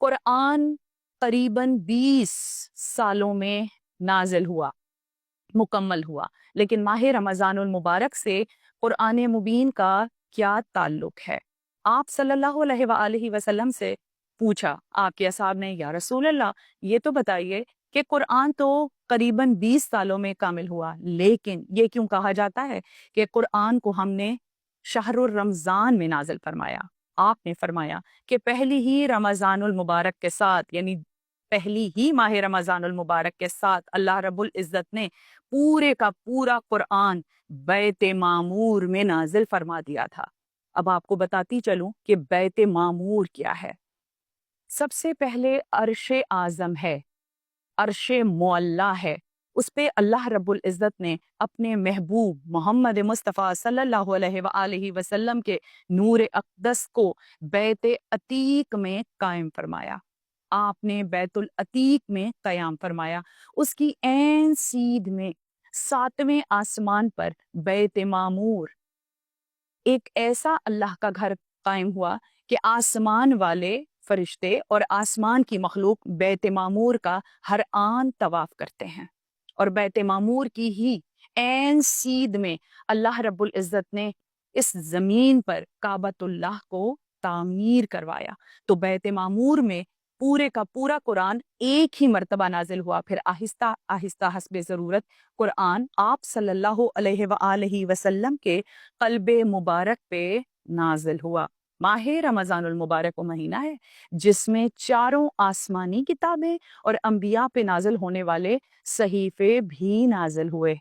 قرآن قریباً 20 سالوں میں نازل ہوا، مکمل ہوا، لیکن ماہ رمضان المبارک سے قرآن مبین کا کیا تعلق ہے؟ آپ صلی اللہ علیہ وآلہ وسلم سے پوچھا آپ کے اصحاب نے، یا رسول اللہ یہ تو بتائیے کہ قرآن تو قریباً 20 سالوں میں کامل ہوا، لیکن یہ کیوں کہا جاتا ہے کہ قرآن کو ہم نے شہر الرمضان میں نازل فرمایا؟ آپ نے فرمایا کہ پہلی ہی رمضان المبارک کے ساتھ، یعنی پہلی ہی ماہ رمضان المبارک کے ساتھ اللہ رب العزت نے پورے کا پورا قرآن بیت معمور میں نازل فرما دیا تھا۔ اب آپ کو بتاتی چلوں کہ بیت معمور کیا ہے۔ سب سے پہلے عرش اعظم ہے، عرش معلیٰ ہے، اس پہ اللہ رب العزت نے اپنے محبوب محمد مصطفیٰ صلی اللہ علیہ وآلہ وسلم کے نور اقدس کو بیت عتیق میں قائم فرمایا۔ آپ نے بیت العتیق میں قیام فرمایا، اس کی عین سیدھ میں 7ویں آسمان پر بیت معمور، ایک ایسا اللہ کا گھر قائم ہوا کہ آسمان والے فرشتے اور آسمان کی مخلوق بیت معمور کا ہر آن طواف کرتے ہیں، اور بیت معمور کی ہی عین سیدھ میں اللہ رب العزت نے اس زمین پر کعبۃ اللہ کو تعمیر کروایا۔ تو بیت معمور میں پورے کا پورا قرآن ایک ہی مرتبہ نازل ہوا، پھر آہستہ آہستہ حسب ضرورت قرآن آپ صلی اللہ علیہ وآلہ وسلم کے قلب مبارک پہ نازل ہوا۔ ماہ رمضان المبارک وہ مہینہ ہے جس میں چاروں آسمانی کتابیں اور انبیاء پہ نازل ہونے والے صحیفے بھی نازل ہوئے۔